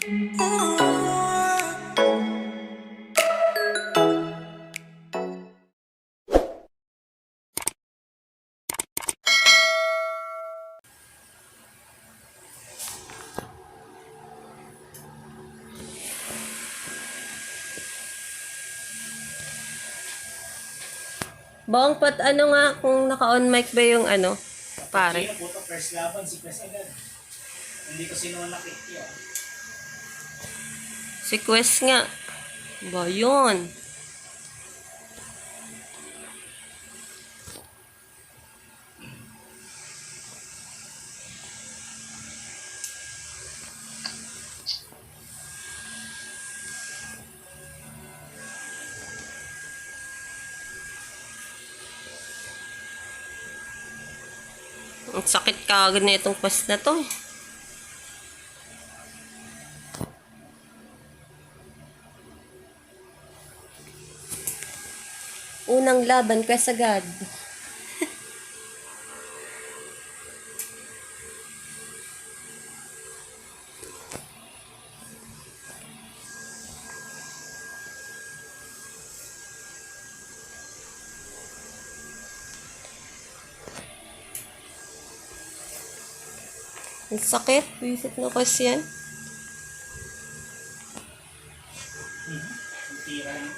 Bong, pat ano nga kung naka-on mic ba yung ano, pare? Kaya puto, first laban, si Quest agad. Hindi ko sinunakit yan. Si Quest nga. Ba yun? Ang sakit kagad na itong Quest na to. Unang laban, Quest agad. Ang sakit. Visit na Quest yan. Ang tira lang.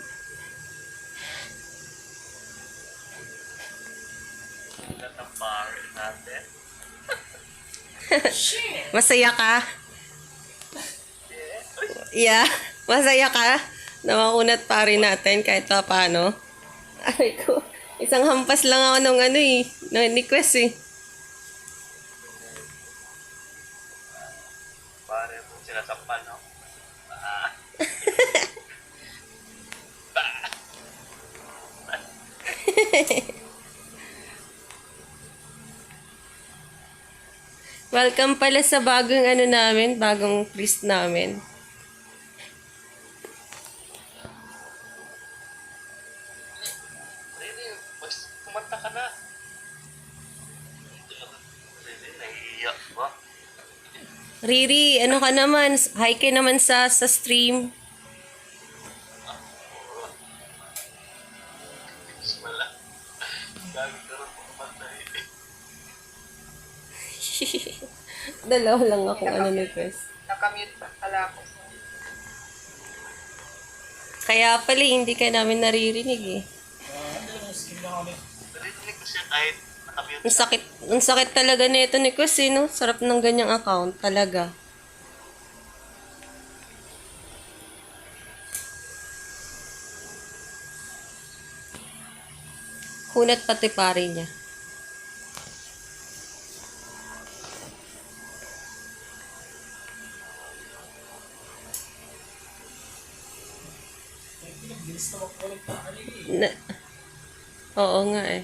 Nataparin natin. Masaya ka? Yeah. Masaya ka? Namakunat pa rin natin kahit pa paano. Aray ko. Isang hampas lang ako nung ano eh. Ni Quest eh. Pare mo sinasampan, no? Welcome pala sa bagong ano namin, bagong priest namin. Really, mas kumanta ka na. Really, nahihiyak ba? Riri, ano ka naman? Hi ka naman sa stream. Wala. Gagi ka rin kumanta eh. Dalawa lang ako ano ni Quest. Nakamute pa pala ako. Kaya pala hindi ka namin naririnig eh. Ano yung skin na kami? Narinig ko siya kahit nakamute. Ang sakit talaga nito ni Quest eh, no? Sarap ng ganyang account talaga. Hunat pati pare niya. Bilis na magkulit pa kanina eh. Na, oo nga eh.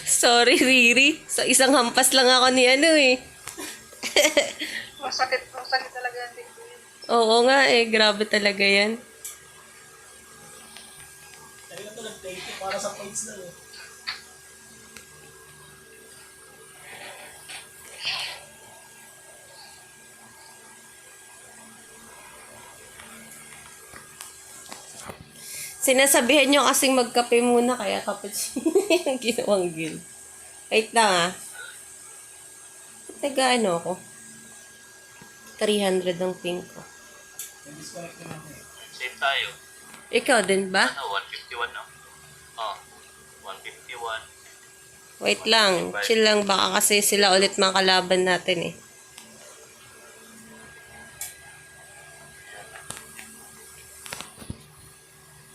Sorry, Riri. Sa isang hampas lang ako ni ano eh. Masakit talaga ang dito yun. Oo nga eh. Grabe talaga yan. Talaga ito nag-take it para sa points na eh. Sinasabihan nyo kasing magkape muna kaya cappuccino yung ginawang gil. Wait lang ah. Taga ano ako? 300 ang ping ko. Nag-disconnect na ako eh. Same tayo. Ikaw din ba? Ano, 151 no? Oh, 151. Wait lang. Chill lang. Baka kasi sila ulit mga kalaban natin eh.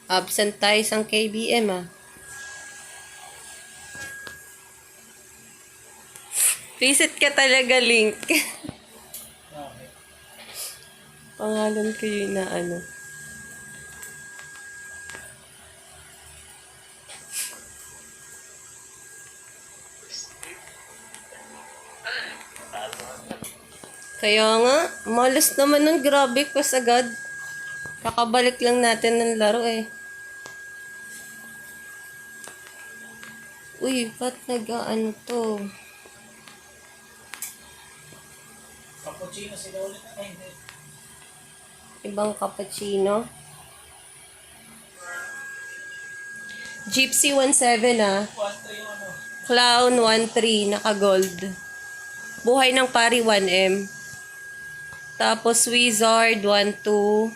Absent tayo isang KBM ah. Visit ka talaga, Link. Okay. Pangalan ko yun na ano. Kaya nga, malas naman nun. Grabe, Quest agad. Kakabalik lang natin ng laro eh. Uy, ba't nag-ano to? Cappuccino sila ulit. Ay, hindi. Ibang cappuccino. Gypsy 17 ah. 1-3 yung ano. Clown 13, naka-gold. Buhay ng pari 1M. Tapos Wizard 12.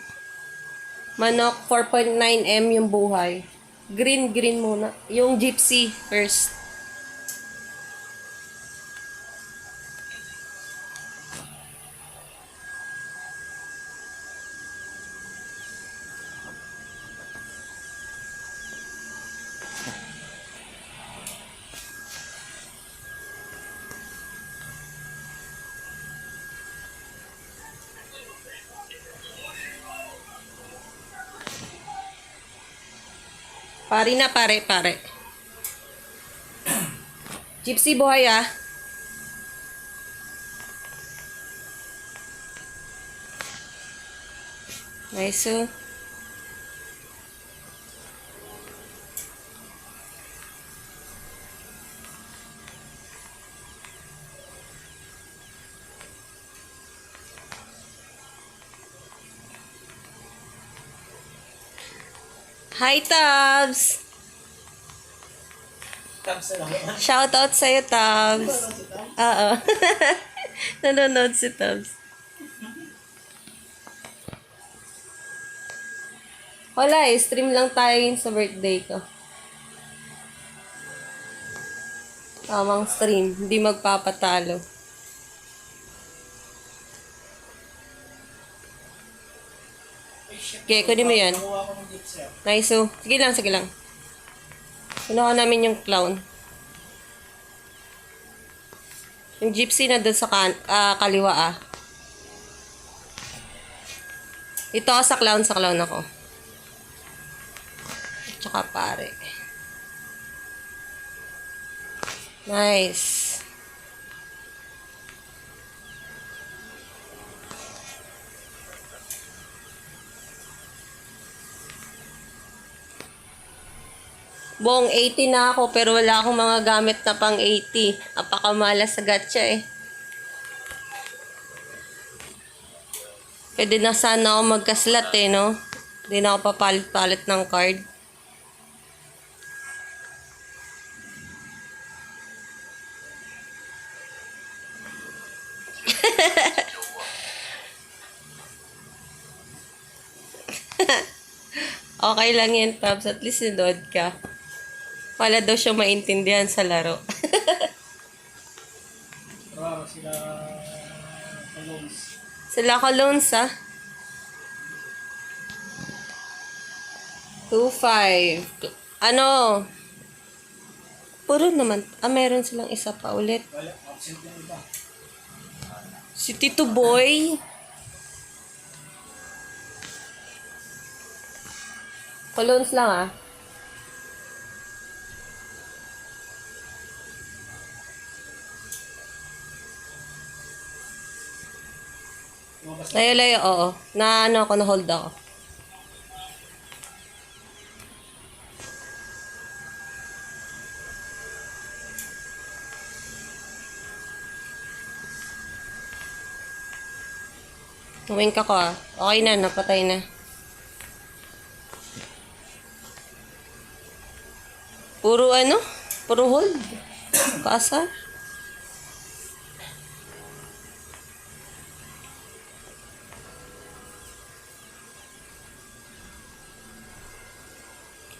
Manok 4.9M yung buhay. Green muna. Yung Gypsy first. Pari na, pare. Gypsy buhay ah. Nice oh. Hi, Tabs! Tapos na lang. Shoutout sa'yo, Tabs. Oo. Nanonood si Tabs. Wala eh, stream lang tayo yun sa birthday ko. Tamang stream, hindi magpapatalo. Okay, kunin mo yan. Nakuha ko ng gift sir. Nice oh. Sige lang. Kinuha namin yung clown. Yung gypsy na doon sa kaliwa ah. Ito ako sa clown ako. Tsaka pare. Nice. Buong 80 na ako pero wala akong mga gamit na pang 80. Apakamalas sa gacha eh. Pwede na sana ako magkaslat eh, no? Hindi na ako papalit-palit ng card. Okay lang yan, Tabs. At least sinod ka. Wala daw siya maintindihan sa laro. Raro sila colognes. Sila colognes, ah. 2-5. Ano? Puro naman. Meron silang isa pa ulit. Wala, absent yung iba. Si Tito Boy. Colognes lang, ah. Lumabas na. Layo-layo, oo. Na-hold ako. Wink ako ah. Okay na, napatay na. Puro ano? Puro hold. Kaasa?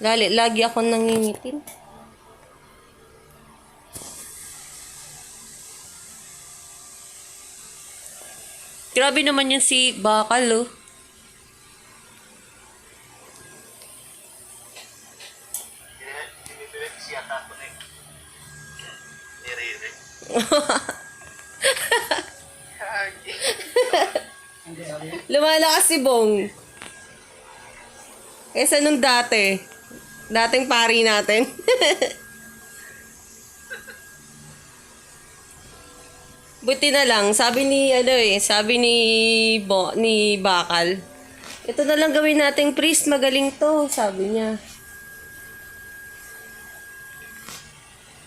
Lagi ako nangingitim. Grabe naman yun si Bakal, oh. Dinidiret siya ako na niriri. Hindi, sabi niya. Lumalakas si Bong. Kaysa nung dati. Dating pari natin. Buti na lang, sabi ni Bakal. Ito na lang gawin nating priest, magaling to, sabi niya.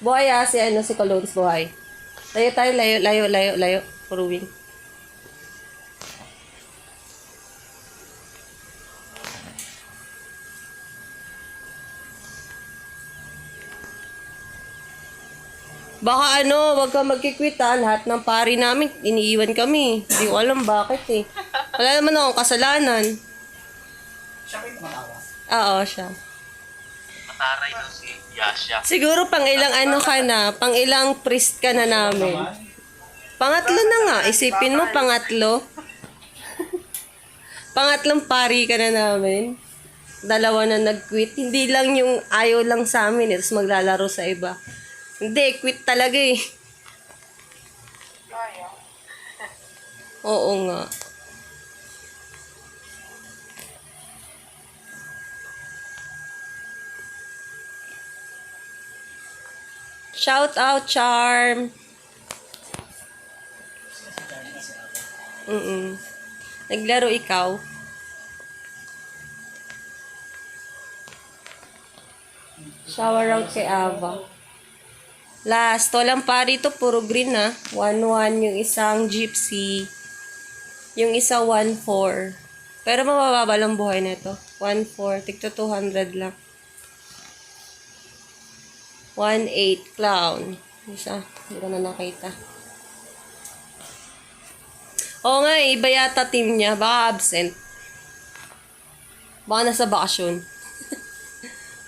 Buhay si si Colognes, buhay. Layo tayo, layo. Puruwing. Baka wag ka magkikwit lahat ng pari namin, iniiwan kami. Hindi ko alam bakit eh. Wala naman akong kasalanan. Siya ba yung tumatawa? Oo, siya. Mataray daw si Yasha. Siguro pang ilang ka na, pang ilang priest ka na namin. Naman. Pangatlo na nga, isipin mo, pangatlo. Pangatlong pari ka na namin. Dalawa na nag-quit. Hindi lang yung ayaw lang sa amin, tapos maglalaro sa iba. Hindi, quit talaga eh. Kaya. Oo nga. Shout out, Charm. Naglaro ikaw. Shower out kay Ava. Last, walang pari to, puro green na. 1-1 yung isang gypsy. Yung isa 1-4. Pero mabababa lang buhay nito. 1-4, tigto 200 lang. 1-8, clown. Isa, hindi ko na nakita. Oo nga, iba yata team niya. Baka absent. Baka nasa bakasyon.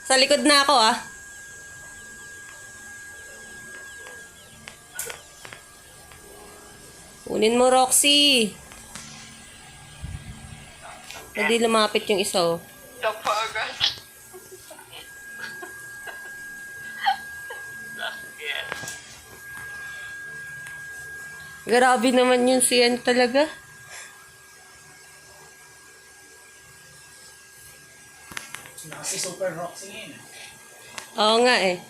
Sa likod na ako Kunin mo, Roxy. Hindi lumapit yung isa, Tapa agad. Yes. Grabe naman yung siyan talaga. Si Super Roxy ngayon. Oo nga eh.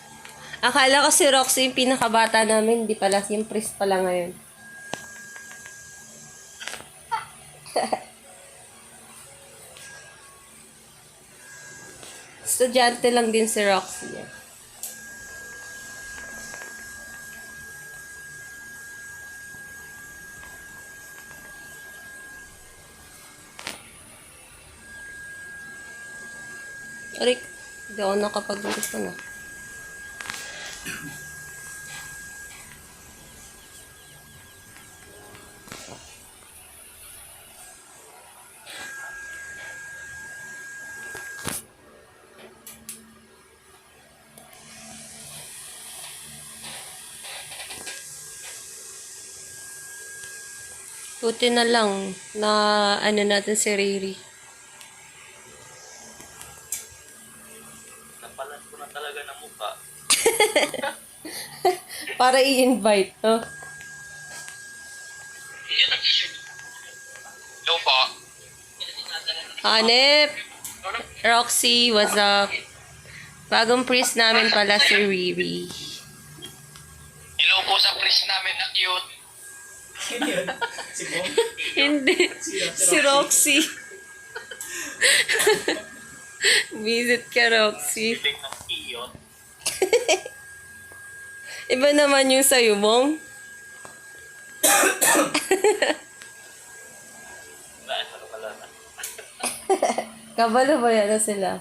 Akala ko si Roxy yung pinakabata namin. Hindi pala. Yung priest pala ngayon. Estudyante lang din si Roxy. Aray, hindi ako nakapag-gusto na. Buti na lang na natin si Riri. Napalan ko na talaga ng mukha. Para i-invite, no? Hello po. Hanep! Roxy, what's up? Bagong priest namin pala si Riri. Hello po sa priest namin na cute. Sino yun? Si Bong? Hindi. Si Roxy. Visit ka, Roxy. Piling ng cute. Iba naman yung sa'yo, Bong. Nasa ka pala na. Kabalo ba yan na sila?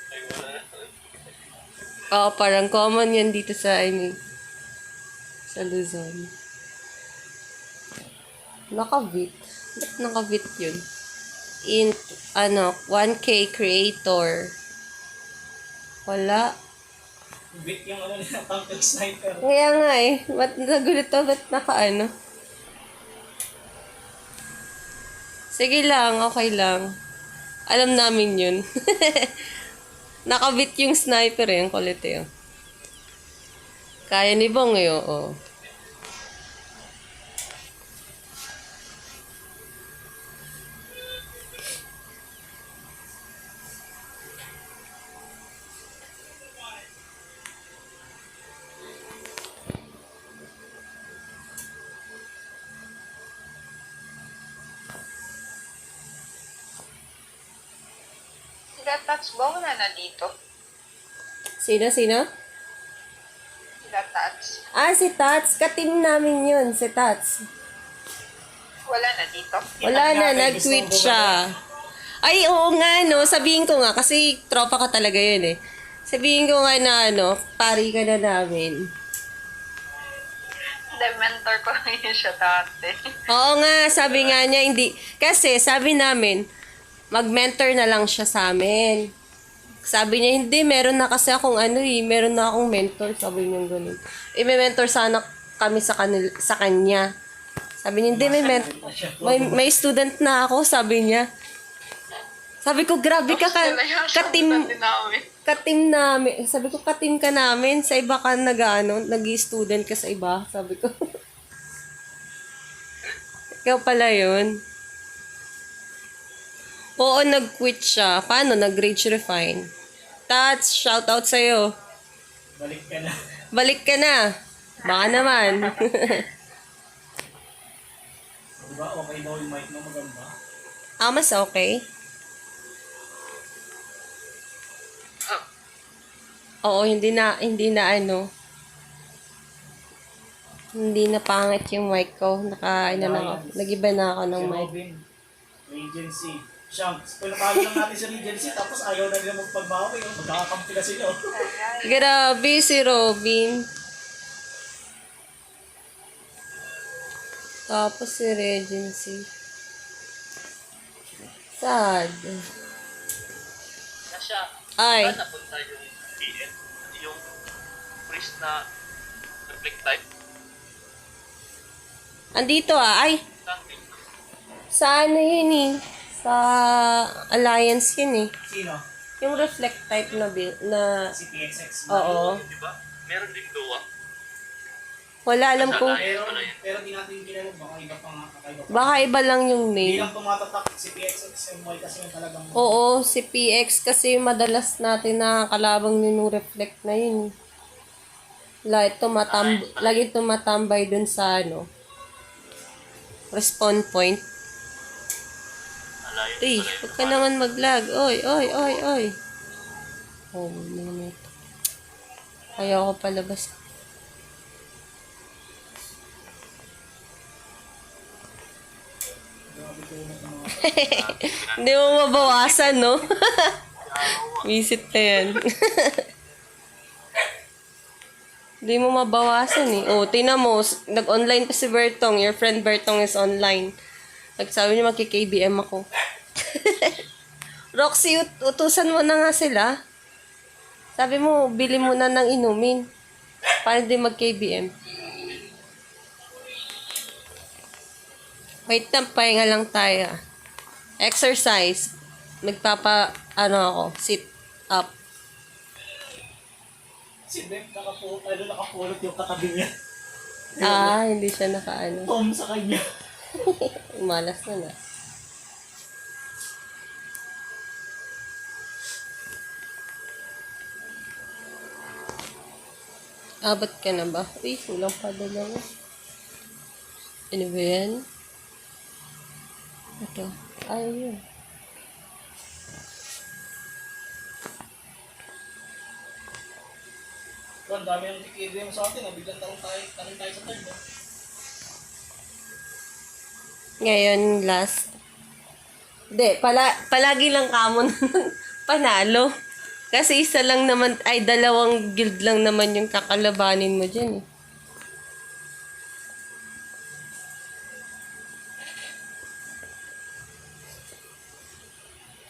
Ay, wala na. Oo, parang common yan dito sa, sa Luzon. Nakavit. Ba't nakavit yun? 1K creator. Wala. Bit yung nila, pumping sniper. Kaya nga ba't nagulit to? Ba't Sige lang, okay lang. Alam namin yun. Nakabit yung sniper ang kulit Kaya ni Bong oo. Sila touch ba wala na dito? Sino? Tatats. Si Tats. Katim namin yun, si Tats. Wala na dito. Wala na, nag-quit siya. Ay, oo nga, no. Sabihin ko nga, kasi tropa ka talaga yun eh. Sabihin ko nga na, pari ka na namin. The mentor ko yun siya dati. Oo nga, sabi nga niya, hindi. Kasi, sabi namin, mag-mentor na lang siya sa amin. Sabi niya, hindi, meron na kasi akong meron na akong mentor. Sabi niya ganun. May mentor sana kami sa kanya. Sabi niya, hindi, may student na ako, sabi niya. Sabi ko, grabe ka, katim namin. Sabi ko, katim ka namin. Sa iba ka nag-student ka sa iba. Sabi ko. Ikaw pala yun. Oo, nag-quit siya. Paano? Nag-rage refine. Tats, shout out sa'yo. Balik ka na. Balik ka na. Baka naman. Diba? Okay daw yung mic mo maganda. Mas okay. Oo, hindi na Hindi na pangit yung mic ko. Nag-iba na ako ng Si mic. Robin, Regency. Shanks, pinapalo lang natin sa Regency, tapos ayaw na nila magpagbawi. Magkakakampi na sila. Grabe si Robin. Tapos si Regency. Sad. Nasya, Ay. saan napunta yung PN? Yung priest na reflect type? Andito Ay, Saan din? sa yun eh. Sa Alliance yun eh. Sino? Yung reflect type na Si PXX. oo. Di ba? Meron din gawa. Wala alam ko. Pero di natin kilala, baka iba pa nga, kakaiba pa. Baka iba lang yung Hindi name. lang tumatatak si PXX yung mic kasi yung talagang... Oo, si PX kasi madalas natin nakakalabang yun yung reflect na yun. Lagi tumatambay dun sa respawn point. Alliance Uy, pala huwag ka naman mag-lag. Oy. Oh, naman ito. Ayaw ko palabas. Hindi mo mabawasan, no? Visit na yan. Hindi mo mabawasan eh. Oh, tingnan mo, nag-online pa si Bertong. Your friend Bertong is online. Nagsabi niya magki-KBM ako. Roxy, utusan mo na nga sila. Sabi mo, bili mo na ng inumin. Para di mag-KBM. Wait lang, pahinga lang tayo. Exercise. Ako, sit up. Si Bek, nakapulot yung katabi niya. Hindi siya Tom sa kanya. Malas na. Abot ka na ba? Uy, kulang pa dalawa. Ano ba yan? Ito. Ayun. Ang dami ng KBM sa atin, biglang tanong tayo sa third. No? Ngayon, last. Hindi, palagi lang kamo panalo. Kasi isa lang naman, dalawang guild lang naman yung kakalabanin mo dyan eh.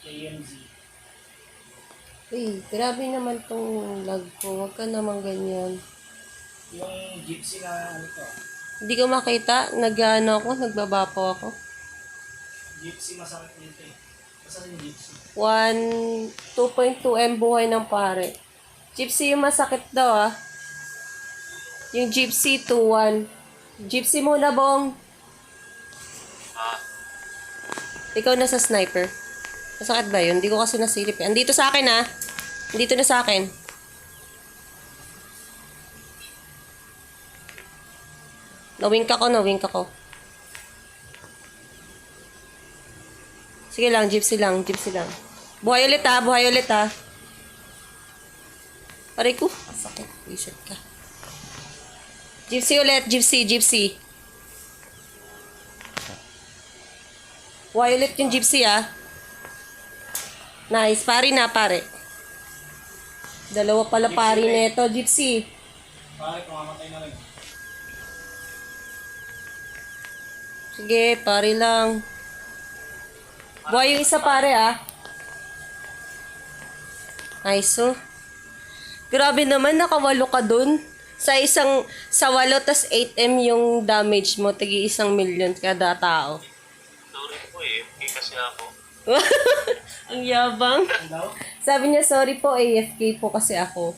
KMZ. Uy, grabe naman tong lag ko. Huwag ka naman ganyan. Yung gypsy na Hindi ko makita. Nagbabapaw ako. Gypsy masakit dito eh. Masakit yung gypsy. 2.2 M buhay ng pare. Gypsy yung masakit daw Yung Gypsy 2-1. Gypsy muna, Bong. Ikaw na sa sniper. Masakit ba yun? Hindi ko kasi nasilip. Andito sa akin Andito na sa akin. Nawink ako. Sige lang, gypsy lang. Buhay ulit Aray ko. Sakit. Reset ka. Gypsy ulit, gypsy, gypsy. Violet yung gypsy ah. Nice, pari na pare. Dalawa pala pari nito, gypsy. Pare, kumamatay na rin. Sige, pare lang. Buhay yung isa pare ah. Nice oh. Grabe naman, nakawalo ka dun. Sa 8 tas 8M yung damage mo, tigi 1,000,000 kada tao. Sorry po eh. Kasi ako. Ang yabang. Ano daw? Sabi niya, sorry po, AFK po kasi ako.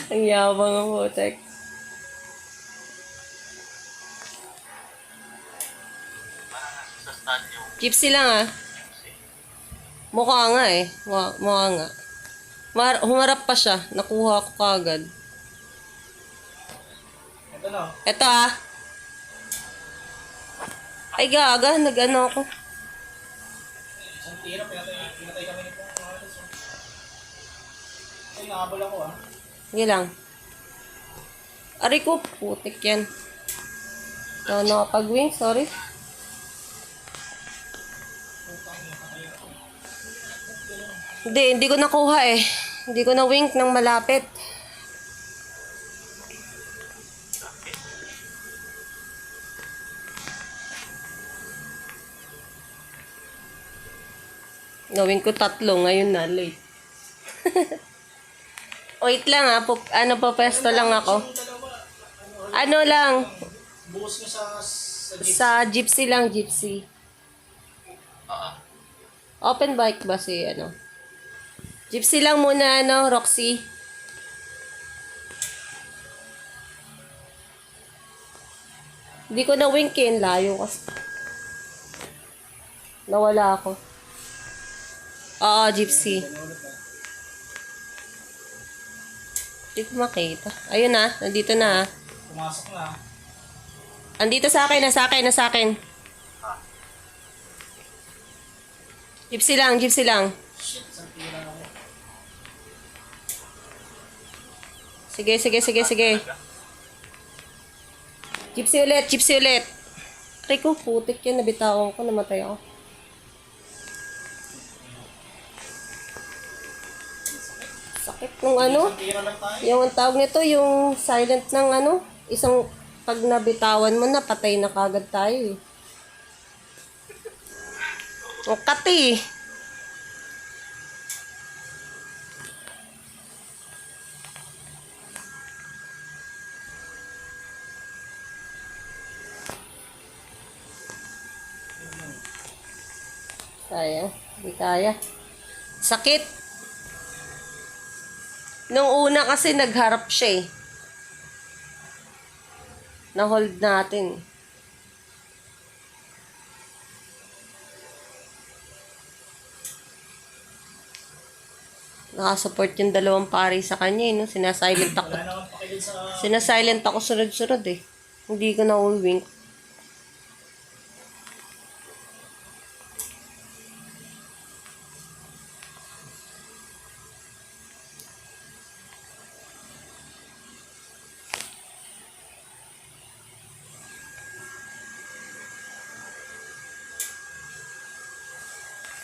Ang yabang ang putek. Parang nasa sa stand yung Gypsy lang ah. Mukha nga eh. Mukha nga. Humarap pa siya. Nakuha ko kagad. Ito na. Eto ah. Ay gaga, nag-ano ako. Isang tira, pinatay kami nito. Ay, nakabal ako ah. Sige lang. Aray ko, putik yan. Ito nakapag-wing, sorry. Hindi ko nakuha eh. Hindi ko na-wink ng malapit. Gawin ko 3, ngayon na, late. Wait lang ah, ano pa pesto lang ako. Ano lang, Buhos nyo sa jeep. sa gypsy lang, gypsy. Open bike ba si ano? Gypsy lang muna, ano, Roxy. Hindi ko na wink eh, layo kasi. Nawala ako. Oo, gypsy. Hindi ko makita. Ayun na, nandito na. Pumasok na. Andito sa akin, nasa akin, nasa akin. Gypsy lang, gypsy lang. Shit, isang tira ako. Sige. Gypsy ulit. Aray ko, putik yan, nabitawan ko, namatay ako. Sakit nung ano, Isang tira lang tayo. yung ang tawag nito, yung silent ng ano, isang pag nabitawan mo na, patay na kagad tayo eh. Ang kati. Sayang, hindi kaya. Sakit. Nung una kasi nagharap siya eh. Na-hold natin. Nakasupport yung dalawang pari sa kanya eh, no? Sinasilent ako. Wala naman pakilid sa... Sinasilent ako sunod-sunod eh. Hindi ko na-wink.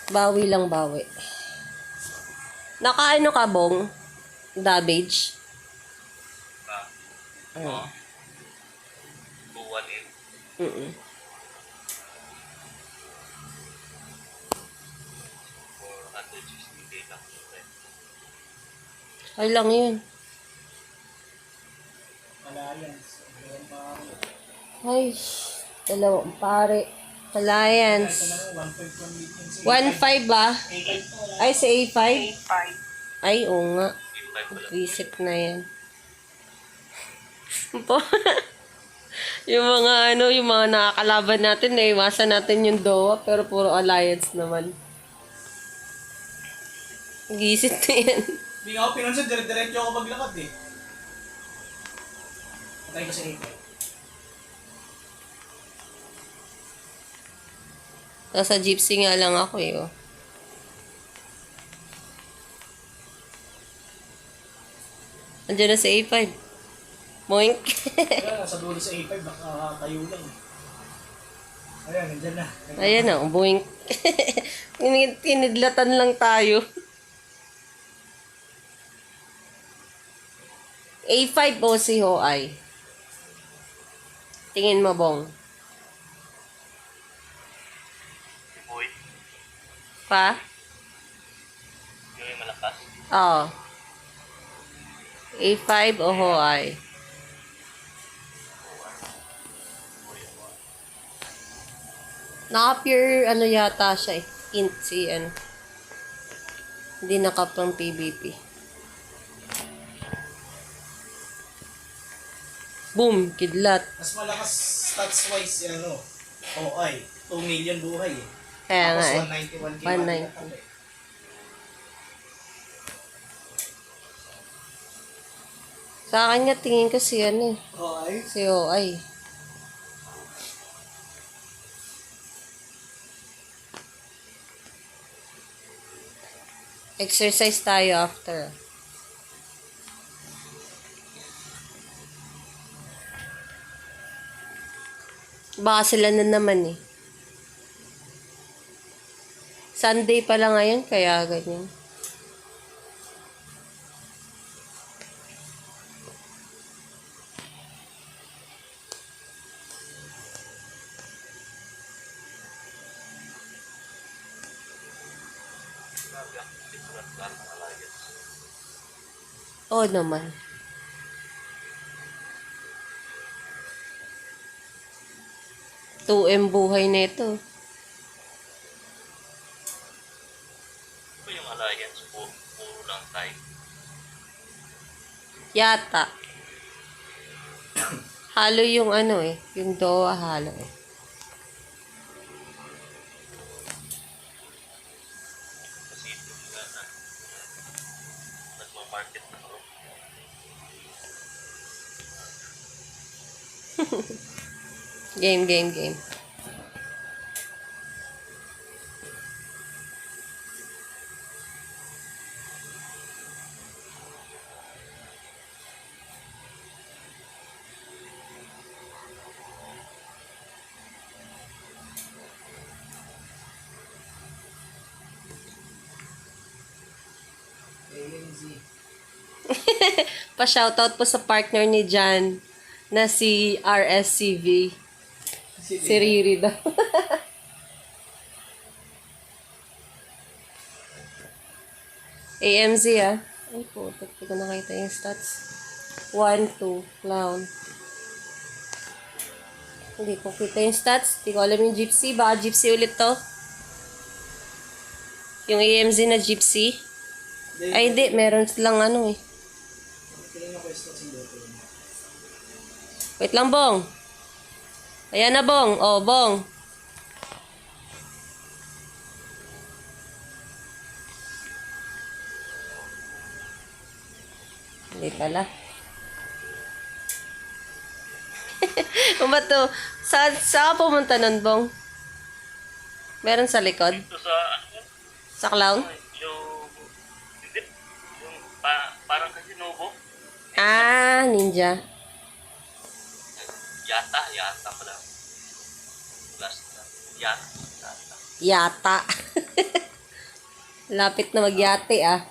Bawi lang, bawi. Nakaano ka, Bong? Damage? Oo. Buwan in. Mm-mm. For 160 day lang. Ay lang yun. Alliance. Dalawang pare. Ay, dalawang pare. Alliance. Ito na rin, 1.1 million. 1.5 ba? A5 to, wala. Ay, sa A5? A5. Ay, oo nga. Invite ko lang. Visit na yan. Po. Yung mga ano, yung mga nakakalaban natin, naiwasan natin yung DOA, pero puro alliance naman. Visit na yan. Hindi nga ako pinansin, dire-diretso ako maglakad eh. Patay ko sa A5. Nasa gypsy nga lang ako eh. Oh. Andiyan na sa A5. Moink. Kaya nasa dulo sa A5, nakatayo lang. Ayan, nandyan na. Ayan na, boink. Tinidlatan lang tayo. A5 o si Hoai? Tingin mo, Bong. Boy, Pa? yung may malakas. Oo. A5 o Hoai? Naka-pure ano yata siya eh. Int si ano. Hindi naka-pang PVP. Boom! Kidlat. Mas malakas stats-wise si ano. OI. 2 million buhay eh. Kaya nga Tapos eh. 191k 190. Sa akin nga tingin ko si ano eh. OI? Si OI. Exercise tayo after. Baka sila na naman eh. Sunday pala ngayon, kaya ganyan. Grabe ang different plan ng alliance. Oo naman. Two buhay na ito. Ito yung alliance po, puro lang tayo. Yata. Halo yung ano eh. Yung DOA halo eh. Kasi ito yung nagmamarket na ako. Game. ANZ. Pa-shoutout po sa partner ni Jan na si RSCV. Si Riri daw. AMZ ah. Ay po, hindi ko nakita yung stats. 1, 2, clown. Hindi ko kita yung stats. Hindi ko alam yung gypsy. Baka gypsy ulit to. Yung AMZ na gypsy. Ay hindi, meron silang ano eh. Tingnan ko yung stats yung dito. Wait lang, Bong. Ayan na, Bong. Oh, Bong. Hindi pala. Kung ba to? Saan ka pumunta nun, Bong? Meron sa likod? Ito sa, ano yun? Sa clown? Yung, hindi, yung parang kasi Novo. Ah, ninja. Yata pala. Last na. Yata. Yata. Lapit na magyate ah.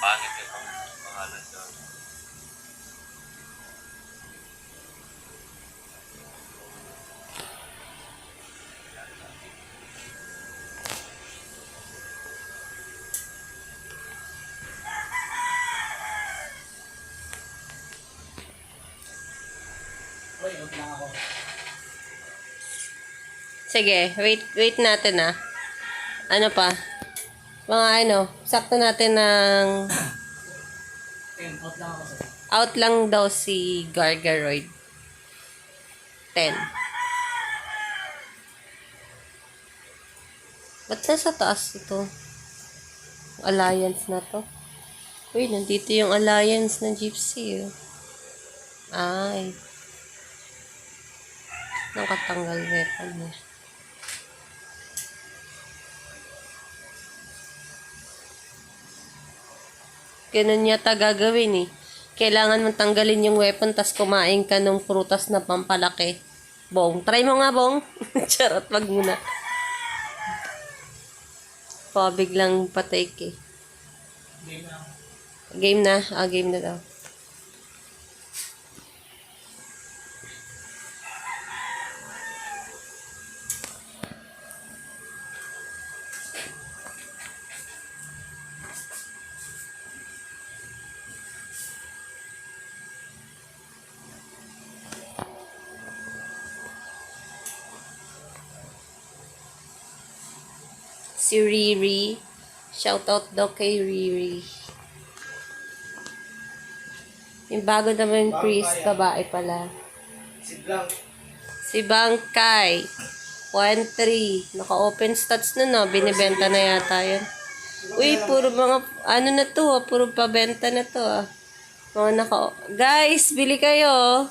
Pangit yun ang pangalan doon. Uy, huwag lang ako. Sige, wait natin ah. Ano pa? Mga ano, sakto natin ng Out lang ako sa'yo. out lang daw si Gargaroid. 10. Ba't nasa taas ito? Alliance na to. Uy, nandito yung alliance ng Gypsy. Oh. Ay. Nakatanggal weapon niya. Ganun yata gagawin eh. Kailangan mong tanggalin yung weapon tas kumain ka ng prutas na pampalaki. Bong, try mo nga, Bong. Charot, wag muna. Biglang patake eh. Game na. Game na? Game na daw. Si Riri. Shoutout daw kay Riri. Yung bago naman yung priest, babae pala. Si Blanc. Si Bangkay. 1-3. Naka-open stats na no. Binibenta na yata yun. Uy, puro mga, ano na to puro pabenta na to Mga guys, bili kayo.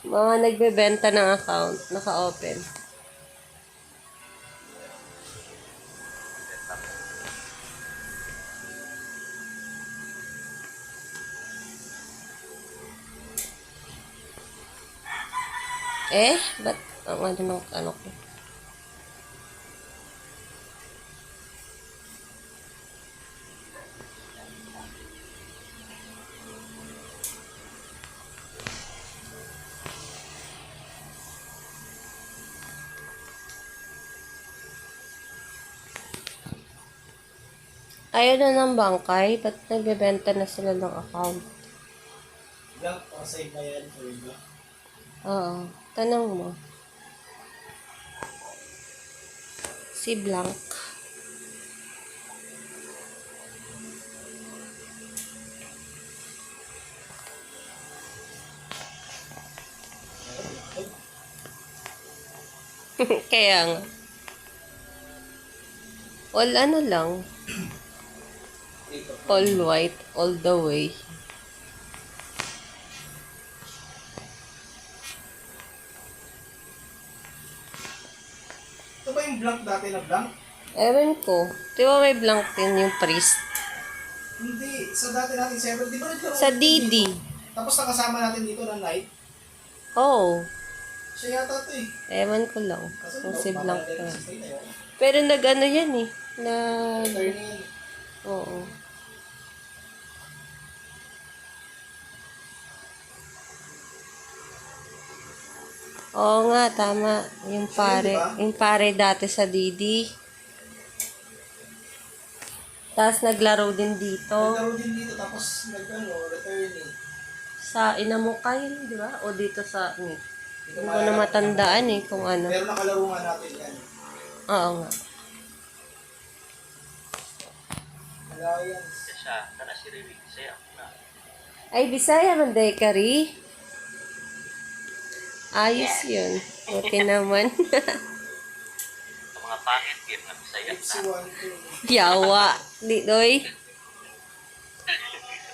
Mga nagbebenta ng account. Naka-open. Ba't ang ano ko? Ayaw na ng bangkay, ba't nagbebenta na sila ng account? Blanc, pasay na yan. Blanc. Oo, tanong mo. Si Blanc. Kaya nga. All ano lang. All white, all the way. Ito ba yung Blanc dati na Blanc? Ewan ko. Di ba may Blanc din yung priest? Hindi. Sa dati natin 7, di ba naglaro? Sa Didi. Tapos nakasama natin dito ng night. Oh. Siya yata ito eh. Ewan ko lang. Kasi Kung si Blanc na. na. Pero nag-ano yan eh. Turning. Oo. Oo nga, tama. Yung pare dati sa Didi. Tapos naglaro din dito. Naglaro din dito tapos returning. Sa Inamukay, di ba? O dito sa, hindi Dito ko na matandaan eh kung ano. Pero nakalaro nga natin yan. Oo nga. Alliance. Siya, kana si Riri. Saya na. Ay, Bisaya man day kari. Ayos yun. Buti naman. Ang mga pangit game na Bisaya It's na. 1, 2. Yawa. Di, doy.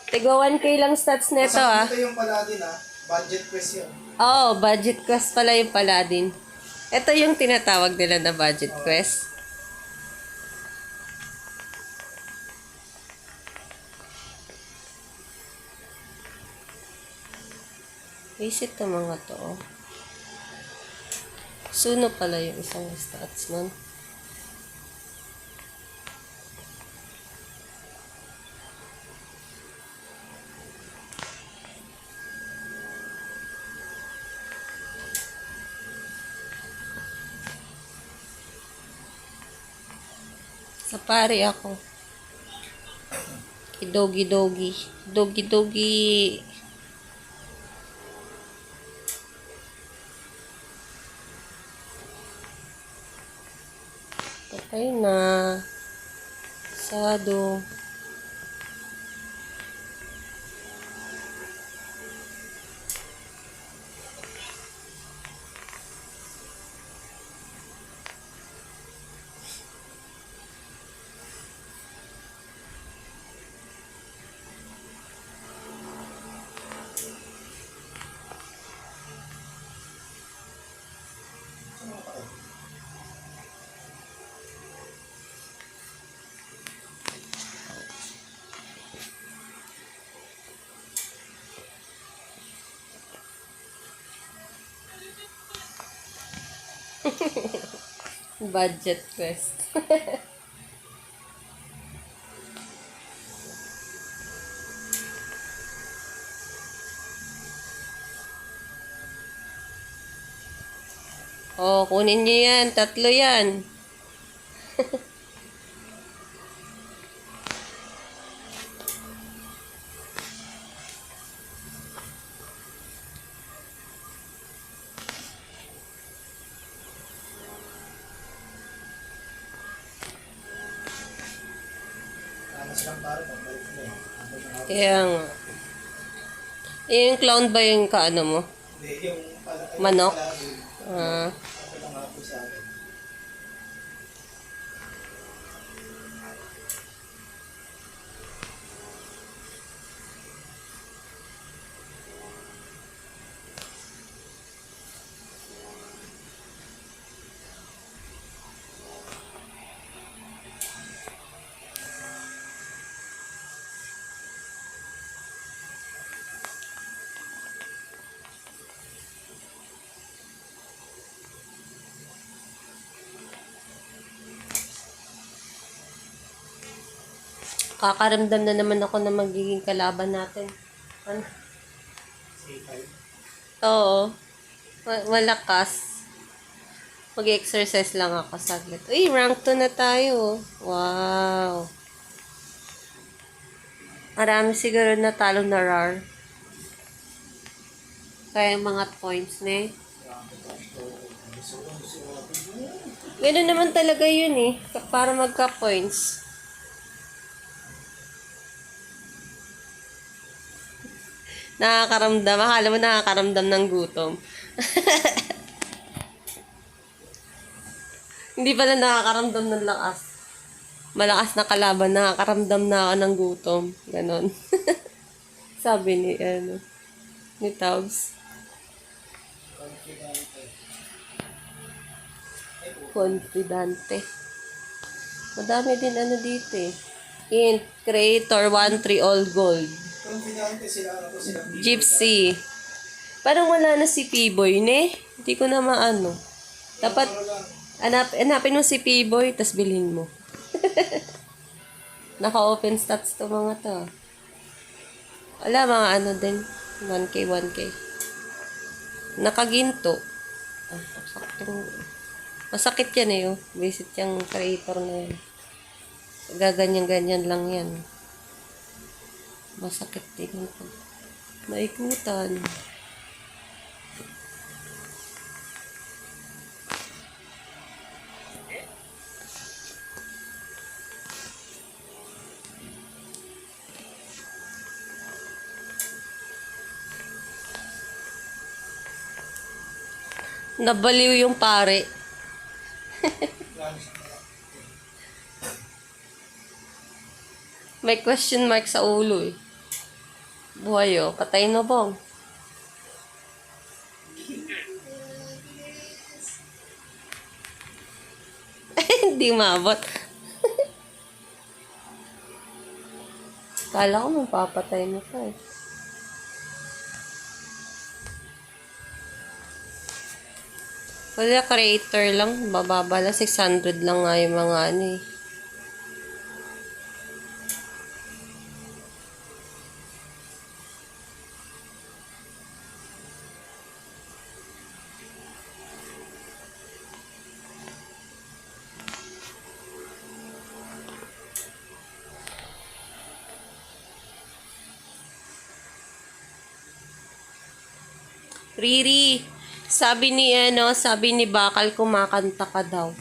Tigo 1K lang stats neto Ito yung Paladin budget quest yun. Oo, budget quest pala yung Paladin. Ito yung tinatawag nila na budget quest. Visit to mga to. Suno pala yung isang stats nun. Sa pare ako. Dogi-dogi. Dogi-dogi. Patay na. Sado. Budget quest. Oh, kunin niyo yan. 3 yan. Tamas lang pare, pagbalik mo. Kaya nga. Yung clown ba yung kaano mo? Hindi, yung Manok? palabon. Ah. Ako lang nga po sa akin. Kakaramdam na naman ako na magiging kalaban natin. Ano? C5. Oo. Malakas. Mag-exercise lang ako saglit. Uy, rank 2 na tayo. Wow. Marami siguro na talo na RAR. Kaya yung mga points na eh. Ganun naman talaga yun eh. Para magka-points. Nakakaramdam. Akala mo nakakaramdam ng gutom. Hindi pala nakakaramdam ng lakas. Malakas na kalaban, nakakaramdam na ako ng gutom. Ganon. Sabi ni Tabs. Confidante. Madami din dito eh. Int, creator, 1-3 all gold. Confidante sila, ano po sila. Gypsy. Parang wala na si P-Boy, ne? Hindi ko na maano. Dapat, hanapin mo si P-Boy, tas bilhin mo. Naka-open stats to mga to. Wala, mga din. 1K, 1K. Nakaginto. Saktong. Masakit yan eh, oh. Visit yung creator na yan. Gaganyan-ganyan lang yan. Masakit din ito. Naikutan. Nabaliw yung pare. May question mark sa ulo eh. Buhay oh, patay na bang? Hindi maabot. Kala ko mapapatay na to eh. Wala, creator lang. Bababa lang. 600 lang nga yung mga eh. Riri, sabi ni Bakal kumakanta ka daw.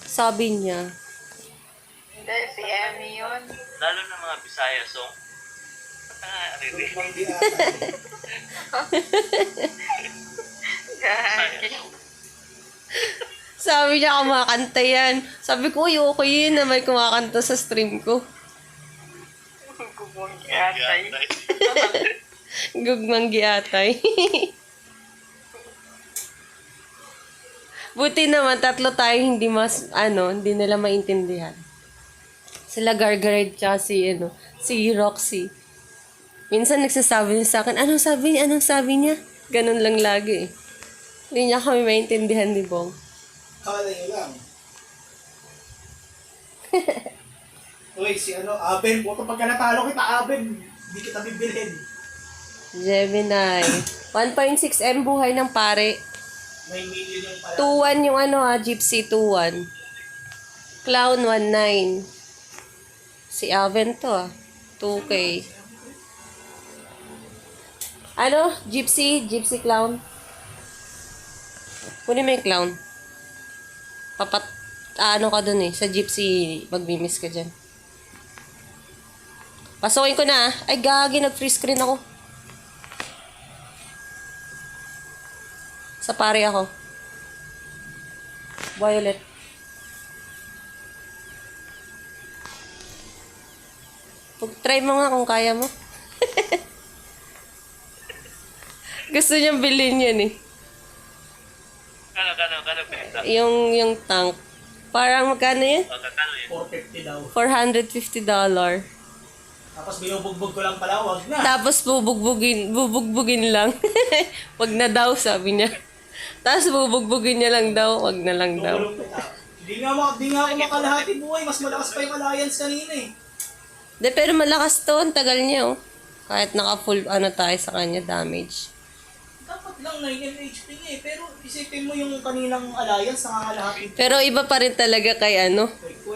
Sabi niya. Hindi, si Emmy yun. Lalo na mga Bisaya song. Riri. Gagi. Sabi niya kumakanta yan. Sabi ko, uy, okay yun na may kumakanta sa stream ko. Gugong yatay. Gugmang giatay. Buti naman, 3 tayo hindi hindi nila maintindihan. Sila Gargaret tsaka si Roxy. Minsan nagsasabi niya sa akin, anong sabi niya? ganun lang lagi eh. Hindi niya kami maintindihan ni Bong. Kala nyo lang. Uy, si Aben. Puto pagka natalo kita, Aben. Hindi kita bibilhin. Gemini. 1.6M buhay ng pare. May million yung pala. 2-1 yung Gypsy 2-1. Clown 1.9. Si Aven to 2K. Gypsy Clown. Kunin mo yung Clown. Ka dun eh, sa Gypsy, magmimiss ka dyan. Pasukin ko na. Ay, gagi, nag-free screen ako. Sa pare ako. Violet. Try mo nga kung kaya mo. Gusto niyang bilhin yan eh. Kano, pinita. Yung tank. Parang magkano yan? Kano yun? 450 daw. $450. Tapos binubugbog ko lang pala, wag na. Tapos bubugbugin lang. Wag na daw, sabi niya. Tapos bubugbugin niya lang daw, wag na lang daw. Tulong kita. Di nga ako makalahati buhay. Mas malakas pa yung Alliance kanina eh. De, pero malakas to, ang tagal niya oh. Kahit naka-full tayo sa kanya damage. Dapat lang 9 HP niya eh. Pero isipin mo yung kaninang Alliance, nakakalahati. Pero iba pa rin talaga kay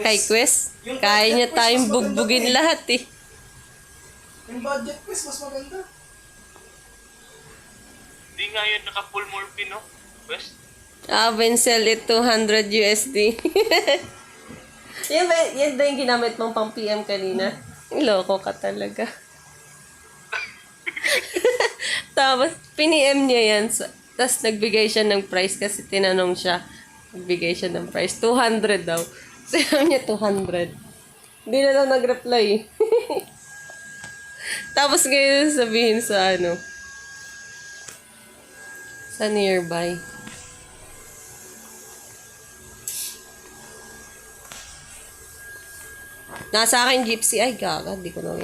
kay Quest. Yung Kaya niya budget Quest, tayong mas maganda bugbugin to eh. lahat eh. Yung budget quest, mas maganda. Di nga yun naka-full morphine, no? West? Ben sell it 200 USD. Yan ba yung ginamit mong pang PM kanina? Loko ka talaga. Tapos, piniem niya yan. Tapos, nagbigay siya ng price kasi tinanong siya. Nagbigay siya ng price. 200 daw. Sabi niya 200. Hindi na daw nag-reply. Tapos, ngayon sabihin sa sa nearby. Nasa akin Gypsy. Ay, gaga. Di ko na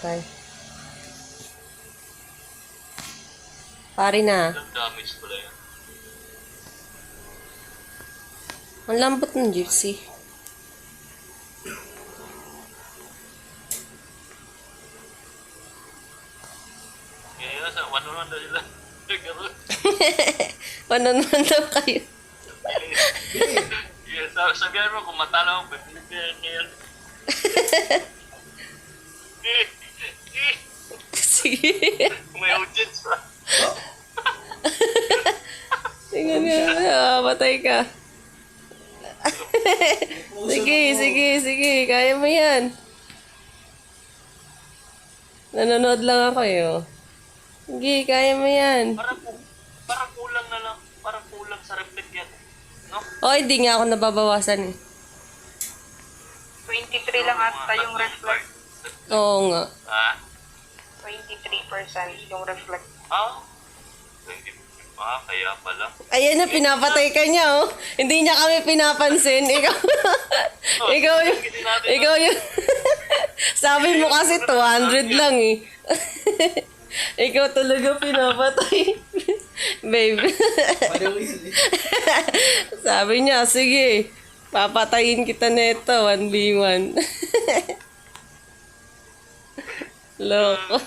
patay. Pare na. Ang damage pala yan. Ang lambot ng Gypsy. Kaya sa 1-1 na sila. Ganun. Panon-man daw kayo. Yeah, sabihan mo kung matalo ako, ngayon. Sige. May audience pa. Tingnan nga. Patay ka. Sige. Kaya mo yan. Nanonood lang ako eh. Sige, kaya mo yan. Parang kulang na lang. Parang kulang sa reflect yan. No? Hindi nga ako nababawasan eh. 23 lang ata yung reflect. Oo nga. Ha? 23% yung reflect. Ah? Kaya pala. Ayan na, pinapatay ka niya, oh. Hindi niya kami pinapansin. Ikaw yung, sabi mo kasi 200 lang, eh. Ikaw talaga pinapatay. Babe. Sabi niya, sige, papatayin kita neto, 1v1. Loko.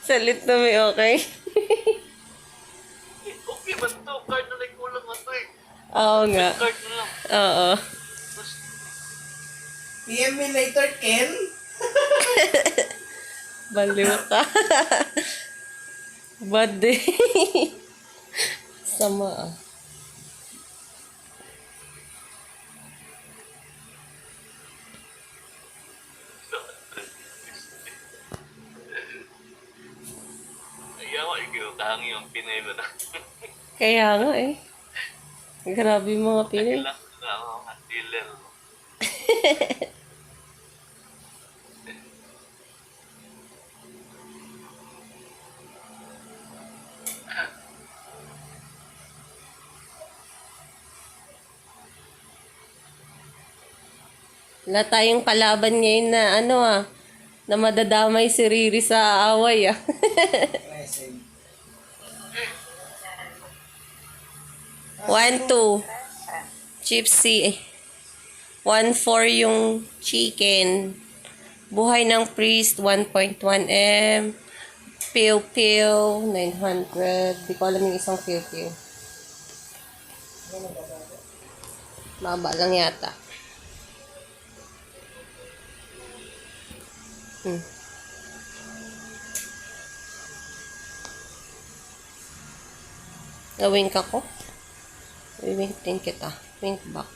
Salit na may okay. Okay ba ito? Card na lang kulang mo ito eh. Oo nga. Card na lang. Oo. Tapos, PM me later, Ken. Baliw ka. Bad day. Sama ah. ayaw, tangi yung pinelo na. Kaya nga eh. Grabe yung mga Pinoy. Kailangan na ako, dealer. Wala tayong kalaban ngayon na na madadamay si Riri sa away Present. 1-2. Gypsy. 1-4 yung chicken. Buhay ng priest, 1.1M. Pew Pew, 900. Di ko alam yung isang Pew Pew. Baba lang yata. Wink ako. Wink din kita. Wink back.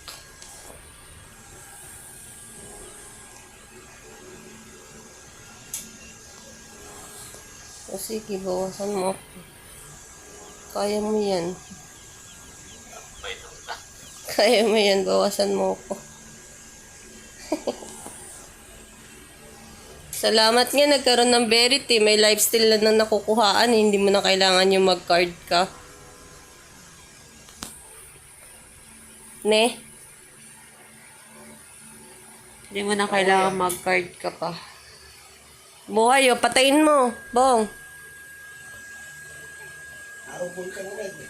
O sige, bawasan mo. Kaya mo yan. Kaya mo yan, bawasan mo ko. Salamat nga, nagkaroon ng Verity. May lifestyle na nakukuhaan. Hindi mo na kailangan yung mag-card ka. Ne? Hindi mo na kailangan mag-card ka pa. Buhay, patayin mo. Bong. Araw vulkan agad eh.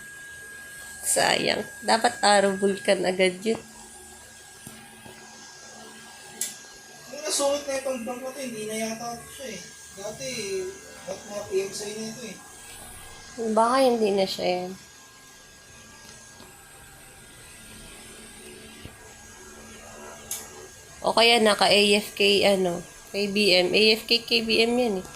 Sayang. Dapat araw vulkan agad yun. Yung nasungit na itong bank na ito, hindi na yata ako siya eh. Dati, ba't mga PMSI na ito eh. Baka hindi na siya yan. O kaya naka-AFK KBM. AFK KBM yan eh.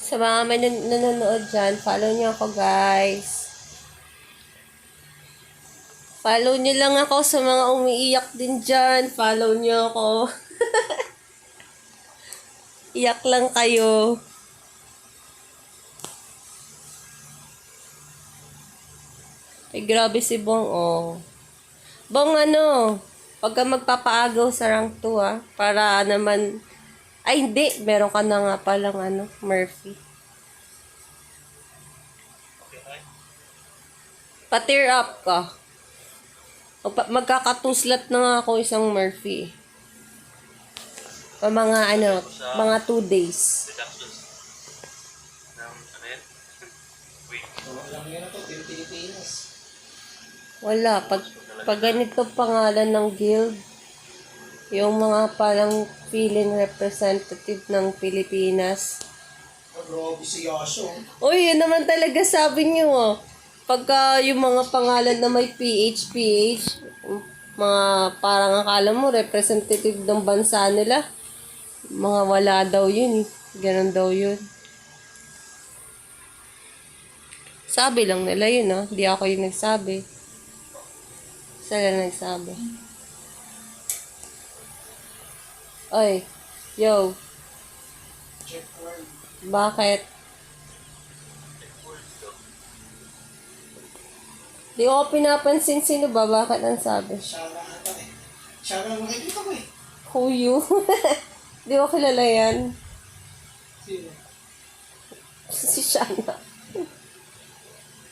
Sa mga nanonood dyan, follow niyo ako guys. Follow niyo lang ako sa mga umiiyak din dyan. Follow niyo ako. Iyak lang kayo. Ay, grabe si Bong, oh. Bong, pagka magpapaagaw sa rank 2, para naman, ay, hindi, meron ka na nga palang, Murphy. Pa-tear up ka. Magkakatuslat na nga ako isang Murphy. Pa mga, mga 2 days. Deductions ng ano yan? Wait. So, alam nyo na ito, Pilipinas. Wala. Pag ganito pangalan ng guild, yung mga parang feeling representative ng Pilipinas. Grabe si Yasho. Uy, yun naman talaga sabi niyo, oh. Pagka yung mga pangalan na may PH, mga parang akala mo representative ng bansa nila. Mga wala daw yun, eh. Ganon daw yun. Sabi lang nila yun, ah. Di ako yung nagsabi. Sila nagsabi. Oy, yo. Check word. Bakit? Di ko pinapansin sino ba? Bakit ang sabi? Siya na ata eh. Siya na makikita ko eh. Who you? Di ko kilala yan. Sino? Si Shana.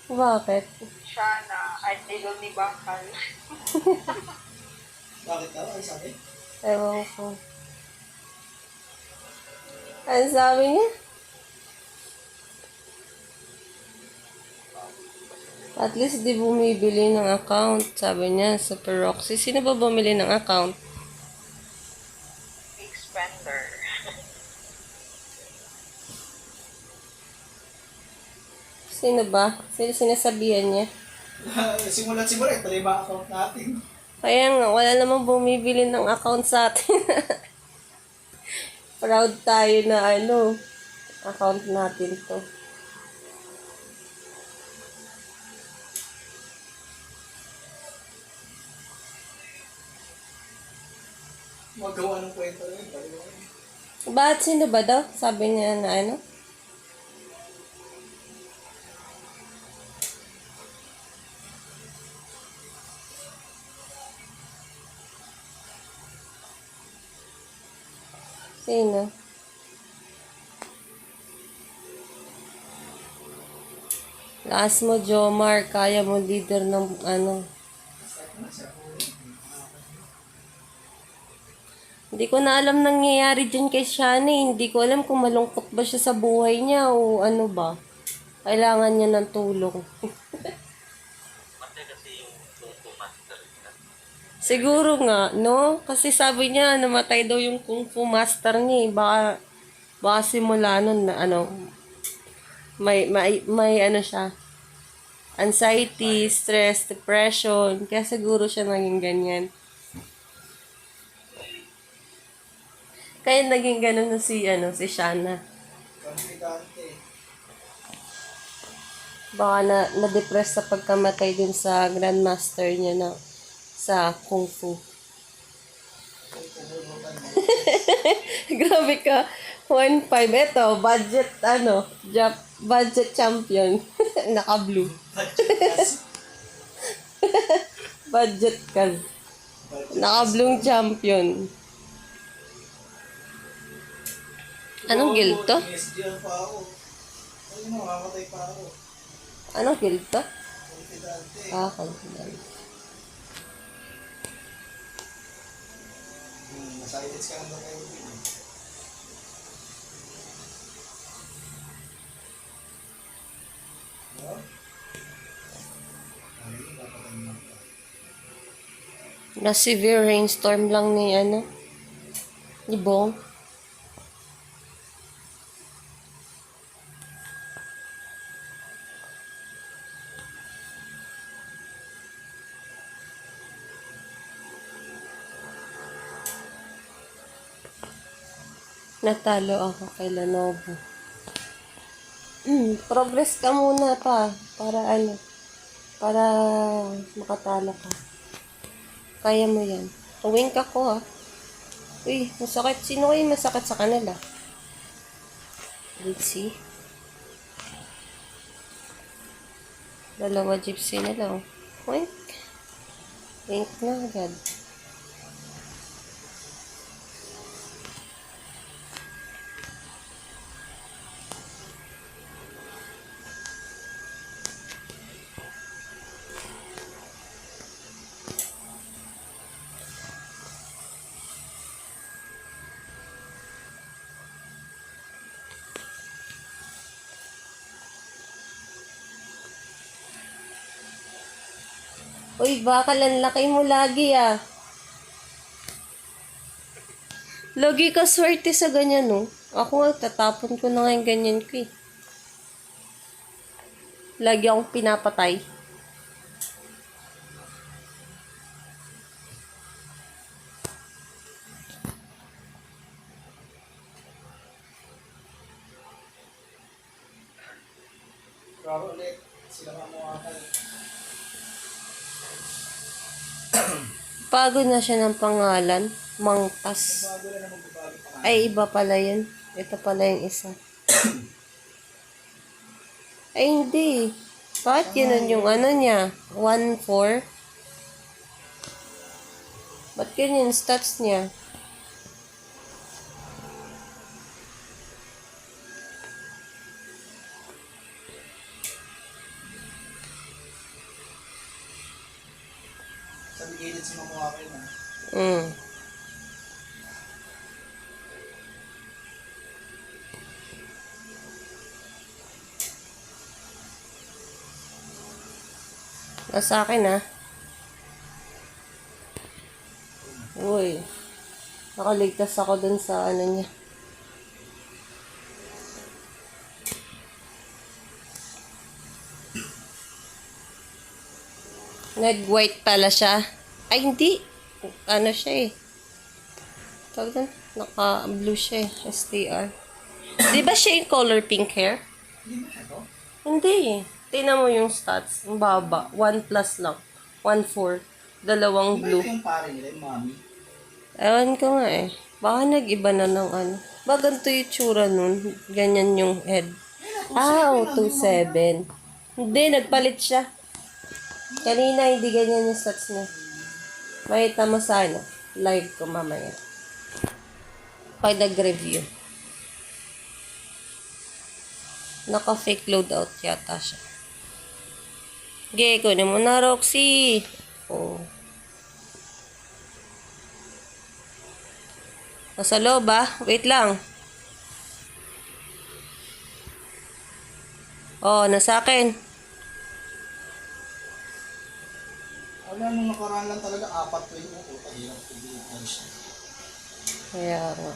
Bakit? Shana, idol ni Bakal. Bakit daw? Ano sabi? Ewan ko. Ano sabi niya? At least di bumibili ng account. Sabi niya, Super Roxy. Sino ba bumili ng account? Expander. Sino ba? Sino sinasabihan niya? Simula't simula, ito na yung mga account natin. Kaya nga, wala namang bumibili ng account sa atin. Proud tayo na account natin to. Magawa ng kwento na yun. Bakit sino ba daw? Sabi niya na Sino? Lakas mo, Jomar. Kaya mo leader ng ano. Hindi ko na alam nangyayari dyan kay Shani. Hindi ko alam kung malungkot ba siya sa buhay niya o ano ba. Kailangan niya ng tulong. Matay kasi yung Kung Fu Master niya. Siguro nga, no? Kasi sabi niya, namatay daw yung Kung Fu Master niya eh. Baka simula nun na ano, may ano siya, anxiety, stress, depression. Kaya siguro siya naging ganyan. Kaya naging ganun na si Shana. Komplikante. Baka na-depress sa pagkamatay din sa Grandmaster niya na sa Kung Fu. Grabe ka. 1.5. Ito, budget, budget champion. Naka-blue. Budget ka. Naka-blue champion. Anong guild to? SDL pa ako. Ayun o, mamatay pa ako. Anong guild to? Komplikante. Confident. Nasa-edits ka lang ba kayo? Na severe rainstorm lang ni Bong. Natalo ako kay Lenovo. Progress ka muna pa. Para makatalo ka. Kaya mo yan. Wink ako Uy, masakit. Sino kayo masakit sa kanila? Let's see. Dalawa gypsy na lang. Wink. Wink na agad. Uy, bakal, ang laki mo lagi Lagi ka swerte sa ganyan, no? Ako nga, tatapon ko na nga yung ganyan ko Lagi akong pinapatay. Klaro ulit. Sila mamuakal. Pagod na siya ng pangalan. Mangpas. Bago na magbabago pa. Ay, iba pala yun. Ito pala yung isa. Ay, hindi. Bakit ganun yung niya? 1-4? Ba't ganyan yung stats niya? Sabi gilid si mamuakal na. Sa akin, Uy. Nakaligtas ako dun sa niya. Nag-white pala siya. Ay, hindi. Siya Tawag doon. Naka-blue siya STR. Di ba siya yung color pink hair? Hindi mo siya to? Hindi Tingnan mo yung stats. Ang baba. 1+ lang. 1-4. Dalawang blue. Ito yung pare nila, yung mami. Ewan ko nga Baka nag-iba na ng Ba, ganito yung tsura nun. Ganyan yung head. 27. Hindi, nagpalit siya. Kanina, hindi ganyan yung stats niya. Makita mo sa live ko mamaya. Pag nag-review. Naka-fake loadout yata siya. Okay, kunin mo na, Roxy. Oh. Nasa loob ah. Wait lang. Oh, nasa akin. Wala nung nakaraan lang talaga, 4 to yung upo. Hirap i-alis siya. Kaya nga.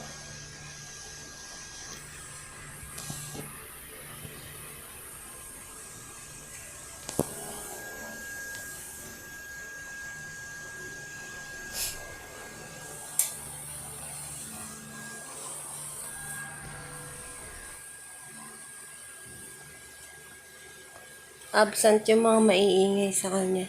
Absent yung mga maiingay sa kanya.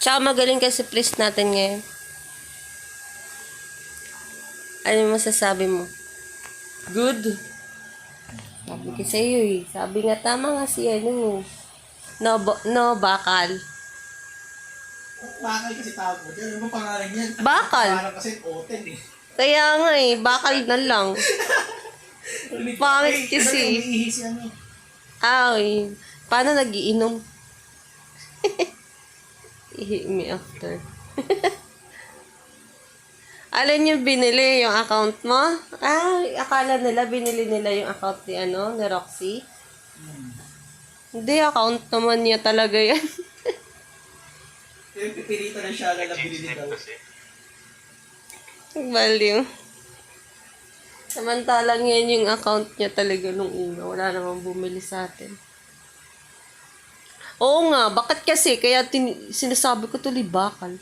Tsaka magaling kasi priest natin ngayon. Ano yung masasabi mo? Good. Sabi ko sa iyo eh. Sabi nga tama nga si ano. No, bakal. Bakal kasi tawag mo. Ano ba pangalan yan? Bakal. Pangalan kasi Oten eh. Kaya nga eh, bakal na lang. Pangit kasi. Umiihi siya ano. Ay, paano nagiinom? Hit me after. Alin yung binili? Yung account mo? Ay, akala nila binili nila yung account ni ano, ni Roxy. Hindi, account naman niya talaga yan. Yung pipilito na siya na binili Name daw. kasi. Value. Samantalang yan yung account niya talaga nung una. Wala namang bumili sa atin. Oo nga, bakit kasi? Kaya sinasabi ko tuloy bakal.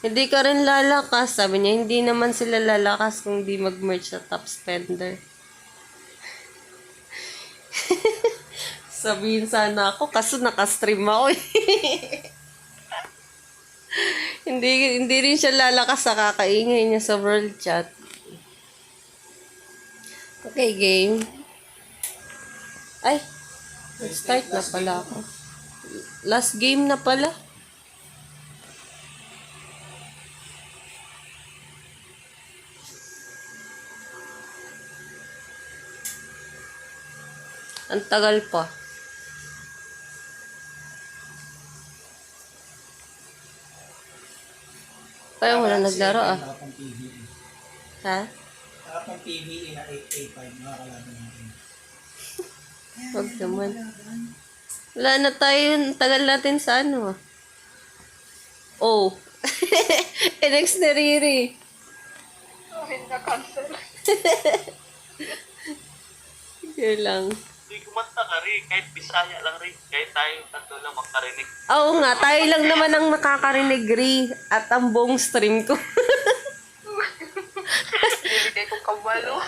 Hindi ka rin lalakas. Sabi niya, hindi naman sila lalakas kung di mag-merge sa top spender. Sabihin sana ako, kaso nakastream ako eh. hindi rin siya lalakas sa kakaingay niya sa world chat. Okay, game. Ay, start na pala ako. Last game na pala. Ang tagal pa. Kaya wala naglaro ah. Harap ng PVE. Ha? Harap ng PVE na 885. Nakakalaban natin. Huwag naman. Wala na tayo. Tagal natin sa ano ah. Oh. Next na Riri. Sorry, na-cancel. Yun lang. Hindi kumanta ka rin. Kahit Bisaya lang rin. Kahit tayo tatlo lang makarinig. Oo nga, tayo lang naman ang nakakarinig, Ri. At ang buong stream ko. Hindi kayo kong kabalo.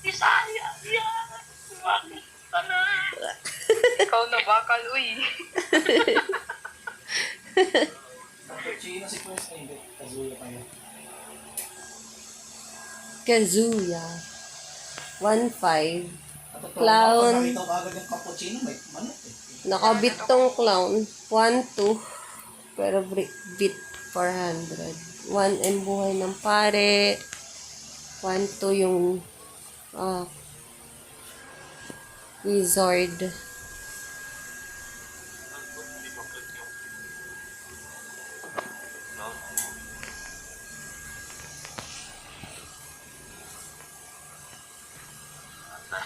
Bisaya! Yan! Makita na! Ikaw na bakal, uy. Chino si Prince na hindi. Kazuya pa yun. Kazuya. 1-5. Clown. Clown. Nakita ko agad yung cappuccino. May manok eh. Nakabit tong clown. 1-2. Pero bit 400. 1 and buhay ng pare. 1-2 yung wizard. Hindi mo click yung... No? Ata.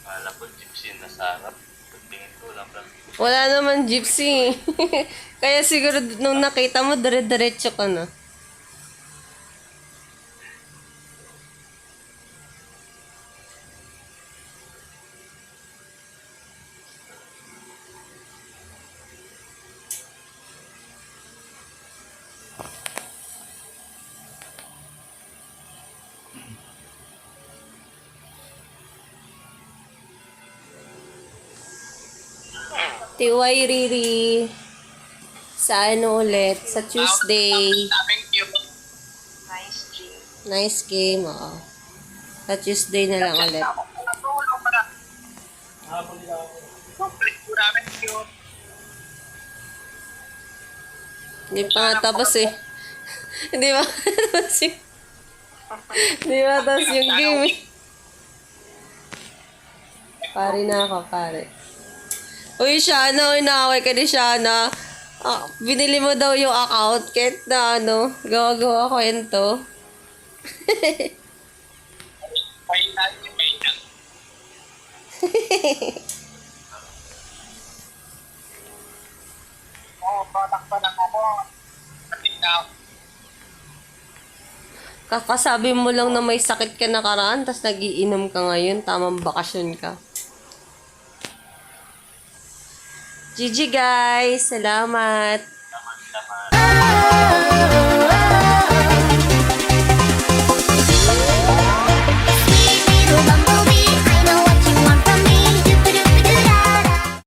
Kala ko gypsy na sa harap. Pagtingin ko lang lang. Wala naman gypsy. Kaya siguro nung nakita mo, dire-diretso ka na. Tiwai Riri. Sa ano ulit? Sa Tuesday. Thank you. Nice, G. Nice game, oo. Sa Tuesday na lang ulit. Hapon nila ako. Hindi pa nga tapos eh. Hindi ba tapos yung... Hindi ba tapos yung game eh. Pare na ako, pare. Uy, Shana, inaaway ka ni Shana. Ah, binili mo daw yung account, kahit na ano, gawa-gawa kwento. Kakasabi mo lang na may sakit ka nakaraan, tas nagiinom ka ngayon, tamang bakasyon ka. GG guys, salamat. Naman.